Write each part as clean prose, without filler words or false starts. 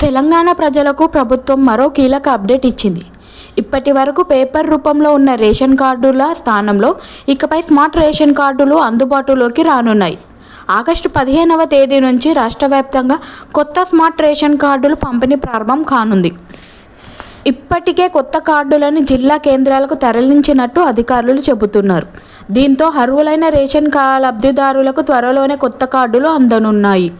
తెలంగాణ ప్రజలకు ప్రభుత్వం మరో కీలక అప్డేట్ ఇచ్చింది. ఇప్పటి వరకు పేపర్ రూపంలో ఉన్న రేషన్ కార్డుల స్థానంలో ఇకపై స్మార్ట్ రేషన్ కార్డులు అందుబాటులోకి రానున్నాయి. ఆగస్టు 15వ తేదీ నుంచి రాష్ట్ర వ్యాప్తంగా కొత్త స్మార్ట్ రేషన్ కార్డులు పంపిణీ ప్రారంభం కానుంది. ఇప్పటికే కొత్త కార్డులను జిల్లా కేంద్రాలకు తరలించినట్టు అధికారులు చెబుతున్నారు. దీంతో అర్హులైన రేషన్ లబ్ధిదారులకు త్వరలోనే కొత్త కార్డులు అందనున్నాయి.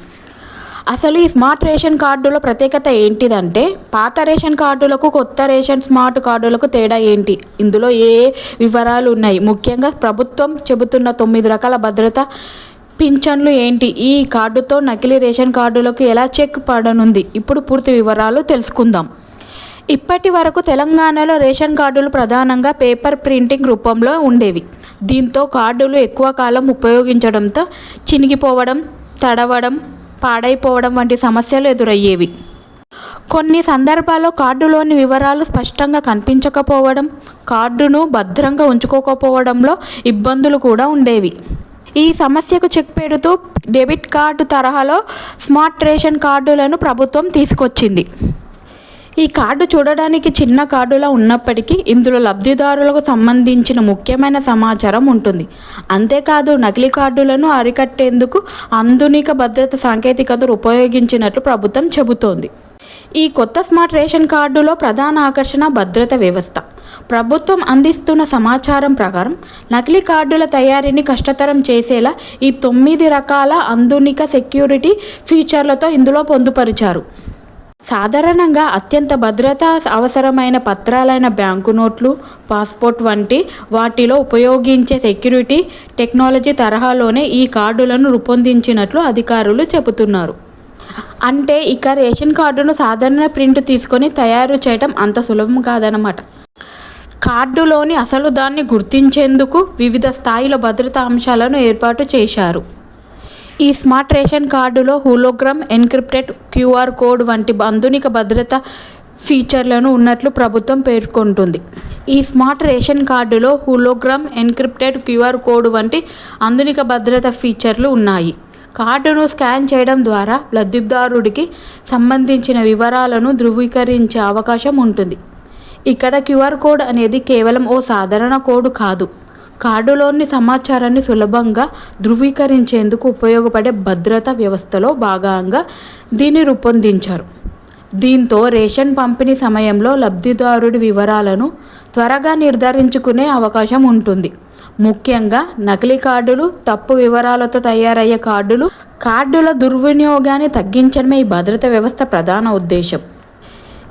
అసలు ఈ స్మార్ట్ రేషన్ కార్డుల ప్రత్యేకత ఏంటిదంటే, పాత రేషన్ కార్డులకు కొత్త రేషన్ స్మార్ట్ కార్డులకు తేడా ఏంటి, ఇందులో ఏ వివరాలు ఉన్నాయి, ముఖ్యంగా ప్రభుత్వం చెబుతున్న 9 రకాల భద్రత పింఛన్లు ఏంటి, ఈ కార్డుతో నకిలీ రేషన్ కార్డులకు ఎలా చెక్ పడనుంది, ఇప్పుడు పూర్తి వివరాలు తెలుసుకుందాం. ఇప్పటి వరకు తెలంగాణలో రేషన్ కార్డులు ప్రధానంగా పేపర్ ప్రింటింగ్ రూపంలో ఉండేవి. దీంతో కార్డులు ఎక్కువ కాలం ఉపయోగించడంతో చినిగిపోవడం, తడవడం, పాడైపోవడం వంటి సమస్యలు ఎదురయ్యేవి. కొన్ని సందర్భాల్లో కార్డులోని వివరాలు స్పష్టంగా కనిపించకపోవడం, కార్డును భద్రంగా ఉంచుకోకపోవడంలో ఇబ్బందులు కూడా ఉండేవి. ఈ సమస్యకు చెక్ పెడుతూ డెబిట్ కార్డు తరహాలో స్మార్ట్ రేషన్ కార్డులను ప్రభుత్వం తీసుకొచ్చింది. ఈ కార్డు చూడడానికి చిన్న కార్డులా ఉన్నప్పటికీ ఇందులో లబ్ధిదారులకు సంబంధించిన ముఖ్యమైన సమాచారం ఉంటుంది. అంతేకాదు నకిలీ కార్డులను అరికట్టేందుకు ఆధునిక భద్రత సాంకేతికతను ఉపయోగించినట్లు ప్రభుత్వం చెబుతోంది. ఈ కొత్త స్మార్ట్ రేషన్ కార్డులో ప్రధాన ఆకర్షణ భద్రత వ్యవస్థ. ప్రభుత్వం అందిస్తున్న సమాచారం ప్రకారం నకిలీ కార్డుల తయారీని కష్టతరం చేసేలా ఈ 9 రకాల ఆధునిక సెక్యూరిటీ ఫీచర్లతో ఇందులో పొందుపరిచారు. సాధారణంగా అత్యంత భద్రత అవసరమైన పత్రాలైన బ్యాంకు నోట్లు, పాస్పోర్ట్ వంటి వాటిలో ఉపయోగించే సెక్యూరిటీ టెక్నాలజీ తరహాలోనే ఈ కార్డులను రూపొందించినట్లు అధికారులు చెబుతున్నారు. అంటే ఇక రేషన్ కార్డును సాధారణ ప్రింట్ తీసుకొని తయారు చేయడం అంత సులభం కాదన్నమాట. కార్డులోని అసలు దాన్ని గుర్తించేందుకు వివిధ స్థాయిల భద్రతా అంశాలను ఏర్పాటు చేశారు. ఈ స్మార్ట్ రేషన్ కార్డులో హోలోగ్రామ్, ఎన్క్రిప్టెడ్ క్యూఆర్ కోడ్ వంటి ఆధునిక భద్రతా ఫీచర్లను ఉన్నట్లు ప్రభుత్వం పేర్కొంటుంది. ఈ స్మార్ట్ రేషన్ కార్డులో హోలోగ్రామ్, ఎన్క్రిప్టెడ్ క్యూఆర్ కోడ్ వంటి ఆధునిక భద్రతా ఫీచర్లు ఉన్నాయి. కార్డును స్కాన్ చేయడం ద్వారా లబ్ధిదారుడికి సంబంధించిన వివరాలను ధృవీకరించే అవకాశం ఉంటుంది. ఇక్కడ క్యూఆర్ కోడ్ అనేది కేవలం ఓ సాధారణ కోడ్ కాదు, కార్డులోని సమాచారాన్ని సులభంగా ధృవీకరించేందుకు ఉపయోగపడే భద్రతా వ్యవస్థలో భాగంగా దీన్ని రూపొందించారు. దీంతో రేషన్ పంపిణీ సమయంలో లబ్ధిదారుడి వివరాలను త్వరగా నిర్ధారించుకునే అవకాశం ఉంటుంది. ముఖ్యంగా నకిలీ కార్డులు, తప్పు వివరాలతో తయారయ్యే కార్డుల దుర్వినియోగాన్ని తగ్గించడమే ఈ భద్రతా వ్యవస్థ ప్రధాన ఉద్దేశం.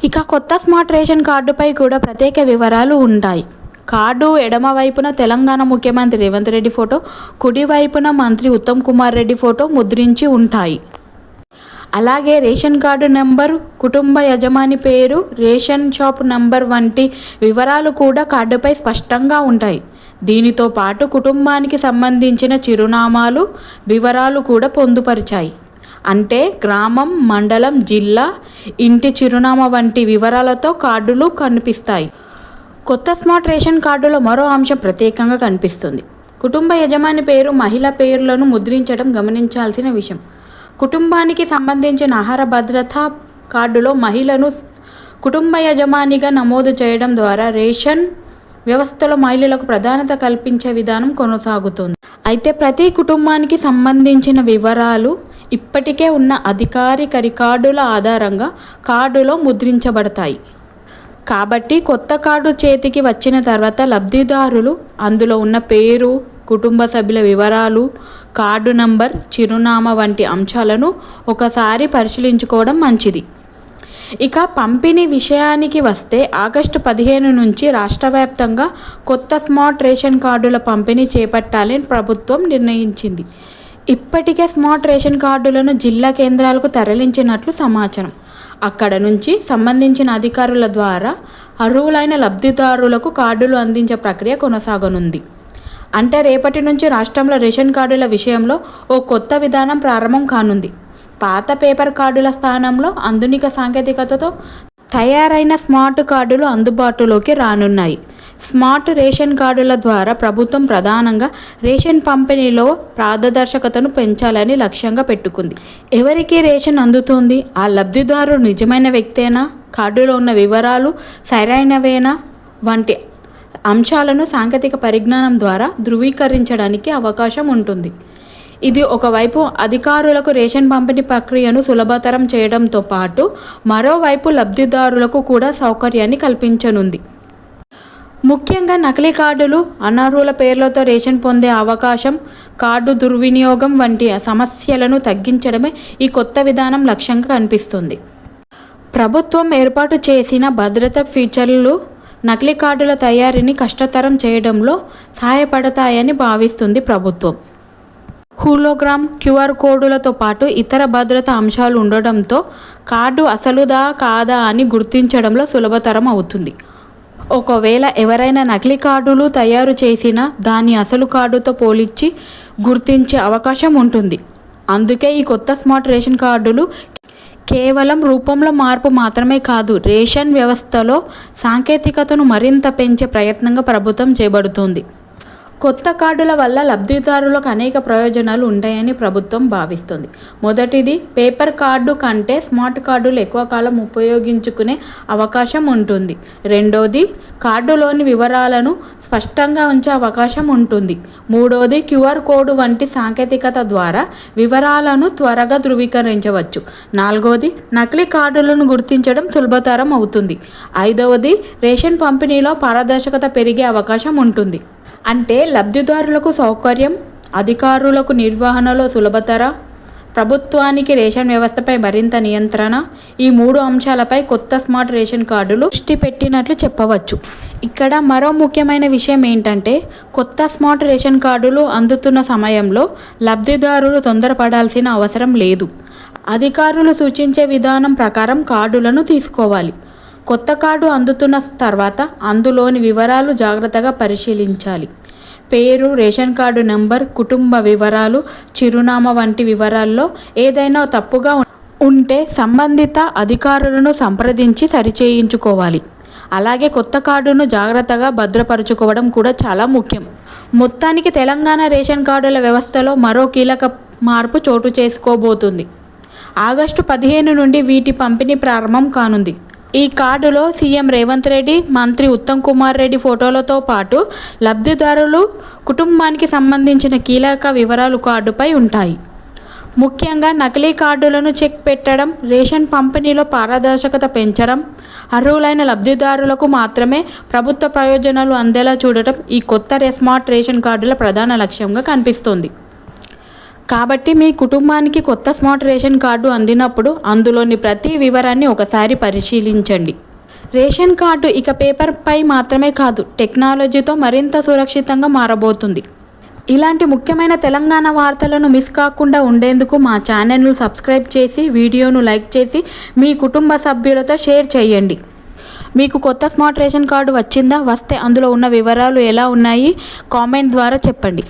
ఇక కొత్త స్మార్ట్ రేషన్ కార్డుపై కూడా ప్రత్యేక వివరాలు ఉంటాయి. కార్డు ఎడమ వైపున తెలంగాణ ముఖ్యమంత్రి రేవంత్ రెడ్డి ఫోటో, కుడి వైపున మంత్రి ఉత్తమ్ కుమార్ రెడ్డి ఫోటో ముద్రించి ఉంటాయి. అలాగే రేషన్ కార్డు నెంబరు, కుటుంబ యజమాని పేరు, రేషన్ షాప్ నంబర్ వంటి వివరాలు కూడా కార్డుపై స్పష్టంగా ఉంటాయి. దీనితో పాటు కుటుంబానికి సంబంధించిన చిరునామాలు, వివరాలు కూడా పొందుపరిచాయి. అంటే గ్రామం, మండలం, జిల్లా, ఇంటి చిరునామా వంటి వివరాలతో కార్డులు కనిపిస్తాయి. కొత్త స్మార్ట్ రేషన్ కార్డులో మరో అంశం ప్రత్యేకంగా కనిపిస్తుంది. కుటుంబ యజమాని పేరు, మహిళ పేర్లను ముద్రించడం గమనించాల్సిన విషయం. కుటుంబానికి సంబంధించిన ఆహార భద్రతా కార్డులో మహిళను కుటుంబ యజమానిగా నమోదు చేయడం ద్వారా రేషన్ వ్యవస్థలో మహిళలకు ప్రాధాన్యత కల్పించే విధానం కొనసాగుతుంది. అయితే ప్రతి కుటుంబానికి సంబంధించిన వివరాలు ఇప్పటికే ఉన్న అధికారిక రికార్డుల ఆధారంగా కార్డులో ముద్రించబడతాయి. కాబట్టి కొత్త కార్డు చేతికి వచ్చిన తర్వాత లబ్ధిదారులు అందులో ఉన్న పేరు, కుటుంబ సభ్యుల వివరాలు, కార్డు నంబర్, చిరునామా వంటి అంశాలను ఒకసారి పరిశీలించుకోవడం మంచిది. ఇక పంపిణీ విషయానికి వస్తే ఆగస్టు 15 నుంచి రాష్ట్ర వ్యాప్తంగా కొత్త స్మార్ట్ రేషన్ కార్డుల పంపిణీ చేపట్టాలని ప్రభుత్వం నిర్ణయించింది. ఇప్పటికే స్మార్ట్ రేషన్ కార్డులను జిల్లా కేంద్రాలకు తరలించినట్లు సమాచారం. అక్కడ నుంచి సంబంధించిన అధికారుల ద్వారా అర్హులైన లబ్ధిదారులకు కార్డులు అందించే ప్రక్రియ కొనసాగనుంది. అంటే రేపటి నుంచి రాష్ట్రంలో రేషన్ కార్డుల విషయంలో ఓ కొత్త విధానం ప్రారంభం కానుంది. పాత పేపర్ కార్డుల స్థానంలో ఆధునిక సాంకేతికతతో తయారైన స్మార్ట్ కార్డులు అందుబాటులోకి రానున్నాయి. స్మార్ట్ రేషన్ కార్డుల ద్వారా ప్రభుత్వం ప్రధానంగా రేషన్ పంపిణీలో పారదర్శకతను పెంచాలని లక్ష్యంగా పెట్టుకుంది. ఎవరికి రేషన్ అందుతుంది, ఆ లబ్ధిదారుడు నిజమైన వ్యక్తేనా, కార్డులో ఉన్న వివరాలు సరైనవేనా వంటి అంశాలను సాంకేతిక పరిజ్ఞానం ద్వారా ధృవీకరించడానికి అవకాశం ఉంటుంది. ఇది ఒకవైపు అధికారులకు రేషన్ పంపిణీ ప్రక్రియను సులభతరం చేయడంతో పాటు మరోవైపు లబ్ధిదారులకు కూడా సౌకర్యాన్ని కల్పించనుంది. ముఖ్యంగా నకిలీ కార్డులు, అనర్హుల పేర్లతో రేషన్ పొందే అవకాశం, కార్డు దుర్వినియోగం వంటి సమస్యలను తగ్గించడమే ఈ కొత్త విధానం లక్ష్యంగా కనిపిస్తుంది. ప్రభుత్వం ఏర్పాటు చేసిన భద్రతా ఫీచర్లు నకిలీ కార్డుల తయారీని కష్టతరం చేయడంలో సహాయపడతాయని భావిస్తుంది ప్రభుత్వం. హోలోగ్రామ్, క్యూఆర్ కోడులతో పాటు ఇతర భద్రతా అంశాలు ఉండడంతో కార్డు అసలుదా కాదా అని గుర్తించడంలో సులభతరం అవుతుంది. ఒకవేళ ఎవరైనా నకిలీ కార్డులు తయారు చేసినా దాన్ని అసలు కార్డుతో పోల్చి గుర్తించే అవకాశం ఉంటుంది. అందుకే ఈ కొత్త స్మార్ట్ రేషన్ కార్డులు కేవలం రూపంలో మార్పు మాత్రమే కాదు, రేషన్ వ్యవస్థలో సాంకేతికతను మరింత పెంచే ప్రయత్నంగా ప్రభుత్వం చేపడుతోంది. కొత్త కార్డుల వల్ల లబ్ధిదారులకు అనేక ప్రయోజనాలు ఉంటాయని ప్రభుత్వం భావిస్తుంది. మొదటిది, పేపర్ కార్డు కంటే స్మార్ట్ కార్డులు ఎక్కువ కాలం ఉపయోగించుకునే అవకాశం ఉంటుంది. రెండోది, కార్డులోని వివరాలను స్పష్టంగా ఉంచే అవకాశం ఉంటుంది. మూడోది, క్యూఆర్ కోడ్ వంటి సాంకేతికత ద్వారా వివరాలను త్వరగా ధృవీకరించవచ్చు. నాలుగోది, నకిలీ కార్డులను గుర్తించడం సులభతరం అవుతుంది. ఐదవది, రేషన్ పంపిణీలో పారదర్శకత పెరిగే అవకాశం ఉంటుంది. అంటే లబ్ధిదారులకు సౌకర్యం, అధికారులకు నిర్వహణలో సులభతర, ప్రభుత్వానికి రేషన్ వ్యవస్థపై మరింత నియంత్రణ, ఈ మూడు అంశాలపై కొత్త స్మార్ట్ రేషన్ కార్డులు దృష్టి పెట్టినట్లు చెప్పవచ్చు. ఇక్కడ మరో ముఖ్యమైన విషయం ఏంటంటే, కొత్త స్మార్ట్ రేషన్ కార్డులు అందుతున్న సమయంలో లబ్ధిదారులు తొందరపడాల్సిన అవసరం లేదు. అధికారులు సూచించే విధానం ప్రకారం కార్డులను తీసుకోవాలి. కొత్త కార్డు అందుతున్న తర్వాత అందులోని వివరాలు జాగ్రత్తగా పరిశీలించాలి. పేరు, రేషన్ కార్డు నెంబర్, కుటుంబ వివరాలు, చిరునామా వంటి వివరాల్లో ఏదైనా తప్పుగా ఉంటే సంబంధిత అధికారులను సంప్రదించి సరిచేయించుకోవాలి. అలాగే కొత్త కార్డును జాగ్రత్తగా భద్రపరచుకోవడం కూడా చాలా ముఖ్యం. మొత్తానికి తెలంగాణ రేషన్ కార్డుల వ్యవస్థలో మరో కీలక మార్పు చోటు చేసుకోబోతుంది. ఆగస్టు 15 నుండి వీటి పంపిణీ ప్రారంభం కానుంది. ఈ కార్డులో సీఎం రేవంత్ రెడ్డి, మంత్రి ఉత్తమ్ కుమార్ రెడ్డి ఫోటోలతో పాటు లబ్ధిదారులు కుటుంబానికి సంబంధించిన కీలక వివరాలు కార్డుపై ఉంటాయి. ముఖ్యంగా నకిలీ కార్డులను చెక్ పెట్టడం, రేషన్ పంపిణీలో పారదర్శకత పెంచడం, అర్హులైన లబ్ధిదారులకు మాత్రమే ప్రభుత్వ ప్రయోజనాలు అందేలా చూడటం ఈ కొత్త స్మార్ట్ రేషన్ కార్డుల ప్రధాన లక్ష్యంగా కనిపిస్తోంది. కాబట్టి మీ కుటుంబానికి కొత్త స్మార్ట్ రేషన్ కార్డు అందినప్పుడు అందులోని ప్రతి వివరాన్ని ఒకసారి పరిశీలించండి. రేషన్ కార్డు ఇక పేపర్పై మాత్రమే కాదు, టెక్నాలజీతో మరింత సురక్షితంగా మారబోతుంది. ఇలాంటి ముఖ్యమైన తెలంగాణ వార్తలను మిస్ కాకుండా ఉండేందుకు మా ఛానల్ను సబ్స్క్రైబ్ చేసి, వీడియోను లైక్ చేసి మీ కుటుంబ సభ్యులతో షేర్ చేయండి. మీకు కొత్త స్మార్ట్ రేషన్ కార్డు వచ్చిందా? వస్తే అందులో ఉన్న వివరాలు ఎలా ఉన్నాయి? కామెంట్ ద్వారా చెప్పండి.